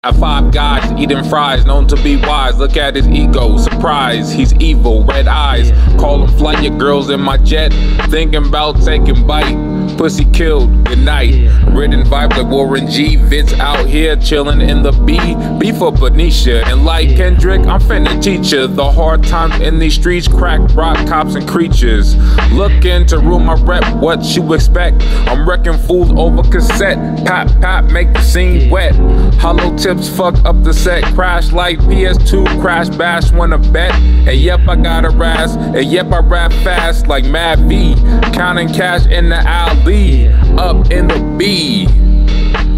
Five guys eating fries, known to be wise. Look at his ego, surprise, he's evil, red eyes. Call him flight, your girls in my jet. Thinking about taking bite. Pussy killed, good night. Written vibes like Warren G. Vitz out here chilling in the B. B for Benicia. And like Kendrick, I'm finna teach ya. The hard times in these streets, crack, rock, cops, and creatures. Looking to ruin my rep, what you expect? I'm wrecking fools over cassette. Pop, pop, make the scene wet. Hollow tips fuck up the set. Crash like PS2, crash bash, wanna bet. And yep, I got a razz. And yep, I rap fast like Mad V. Counting cash in the alley. Up in the B,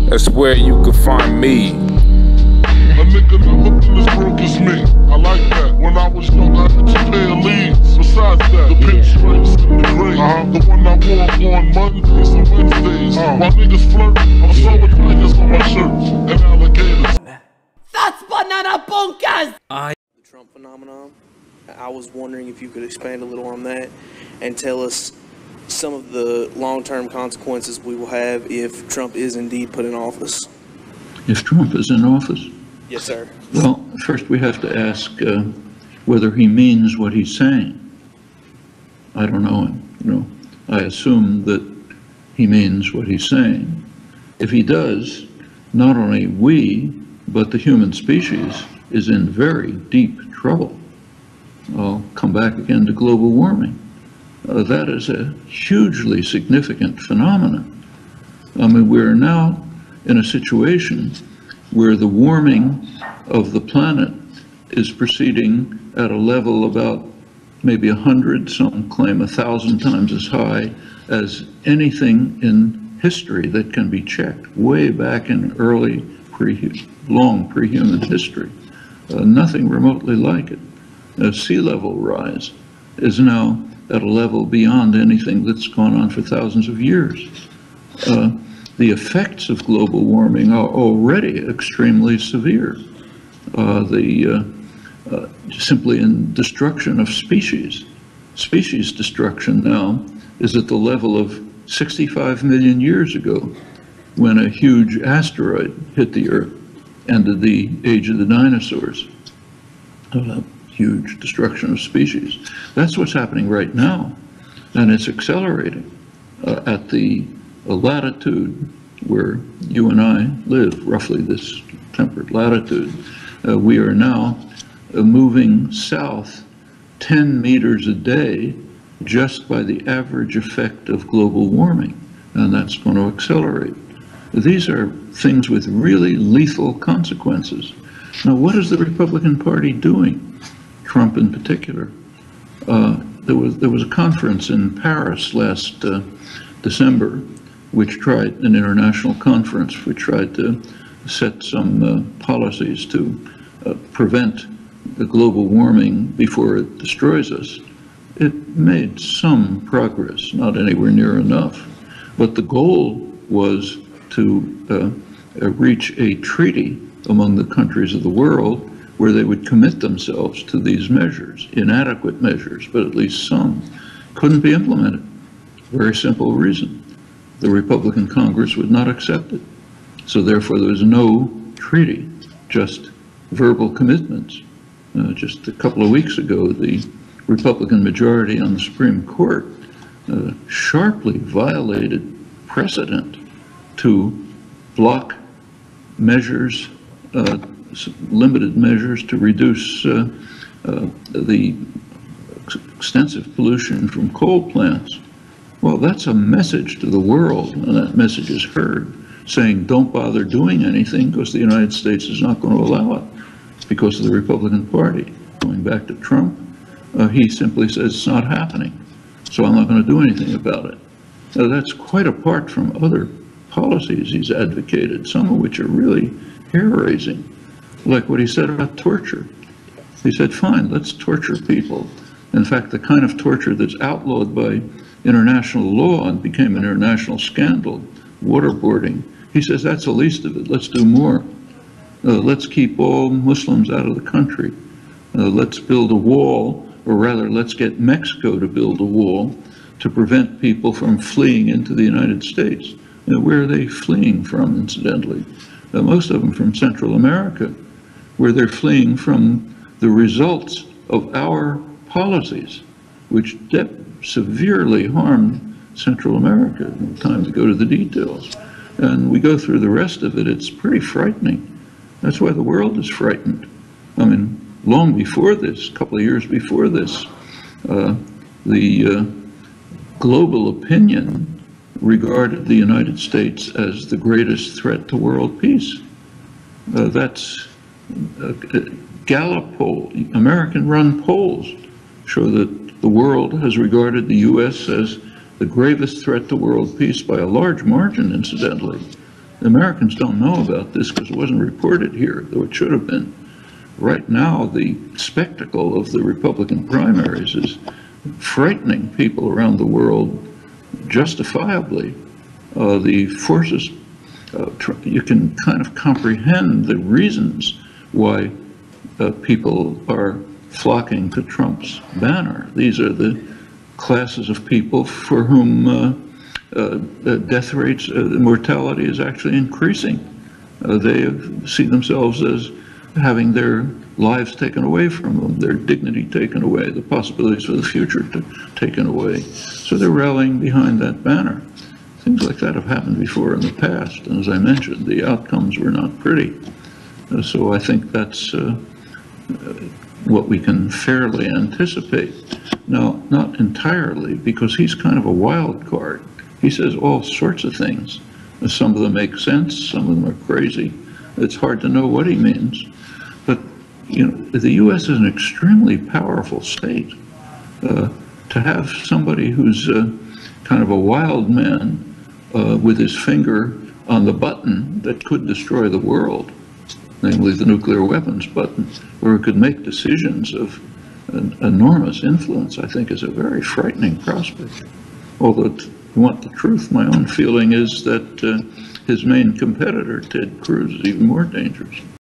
that's where you can find me. A nigga never been as broke as me. I like that. When I was young, I had to pay leads. Besides that, the pinstripes in the gray. The one I wore on Mondays and Wednesdays. While niggas flirt, I'm so with tigers on my shirt and alligators. That's banana bunkers! The Trump phenomenon. I was wondering if you could expand a little on that and tell us some of the long-term consequences we will have if Trump is indeed put in office. If Trump is in office? Yes, sir. Well, first we have to ask whether he means what he's saying. I don't know him, I assume that he means what he's saying. If he does, not only we, but the human species is in very deep trouble. I'll come back again to global warming. That is a hugely significant phenomenon. I mean, we're now in a situation where the warming of the planet is proceeding at a level about maybe 100, some claim 1,000 times as high as anything in history that can be checked, way back in early, long pre-human history. Nothing remotely like it. Sea level rise is now at a level beyond anything that's gone on for thousands of years. The effects of global warming are already extremely severe. Simply in destruction of species. Species destruction now is at the level of 65 million years ago, when a huge asteroid hit the Earth, ended the age of the dinosaurs. Huge destruction of species. That's what's happening right now, and it's accelerating at the latitude where you and I live, roughly this temperate latitude. We are now moving south 10 meters a day just by the average effect of global warming, and that's going to accelerate. These are things with really lethal consequences. Now, what is the Republican Party doing? Trump in particular. There was a conference in Paris last December, which tried, an international conference, which tried to set some policies to prevent the global warming before it destroys us. It made some progress, not anywhere near enough, but the goal was to reach a treaty among the countries of the world where they would commit themselves to these measures, inadequate measures, but at least some. Couldn't be implemented. Very simple reason. The Republican Congress would not accept it. So therefore there was no treaty, just verbal commitments. Just a couple of weeks ago, the Republican majority on the Supreme Court sharply violated precedent to block measures, limited measures to reduce the extensive pollution from coal plants. Well, that's a message to the world, and that message is heard, saying don't bother doing anything because the United States is not going to allow it because of the Republican Party. Going back to Trump, he simply says it's not happening, so I'm not going to do anything about it. Now, that's quite apart from other policies he's advocated, some of which are really hair-raising, like what he said about torture. He said, fine, let's torture people. In fact, the kind of torture that's outlawed by international law and became an international scandal, waterboarding, he says that's the least of it, let's do more. Let's keep all Muslims out of the country. Let's build a wall, or rather, let's get Mexico to build a wall to prevent people from fleeing into the United States. Where are they fleeing from, incidentally? most of them from Central America, where they're fleeing from the results of our policies, which severely harmed Central America. No time to go to the details. And we go through the rest of it, it's pretty frightening. That's why the world is frightened. I mean, long before this, a couple of years before this, the global opinion regarded the United States as the greatest threat to world peace. That's Gallup poll, American-run polls show that the world has regarded the U.S. as the gravest threat to world peace by a large margin, incidentally. The Americans don't know about this because it wasn't reported here, though it should have been. Right now, the spectacle of the Republican primaries is frightening people around the world justifiably. The forces, you can kind of comprehend the reasons why people are flocking to Trump's banner. These are the classes of people for whom death rates, mortality is actually increasing. They see themselves as having their lives taken away from them, their dignity taken away, the possibilities for the future taken away. So they're rallying behind that banner. Things like that have happened before in the past, and as I mentioned, the outcomes were not pretty. So I think that's what we can fairly anticipate. Now, not entirely, because he's kind of a wild card. He says all sorts of things. Some of them make sense, some of them are crazy. It's hard to know what he means. But, you know, the U.S. is an extremely powerful state. To have somebody who's kind of a wild man with his finger on the button that could destroy the world, namely the nuclear weapons button, where it could make decisions of an enormous influence, I think is a very frightening prospect. Although, to want the truth, my own feeling is that his main competitor, Ted Cruz, is even more dangerous.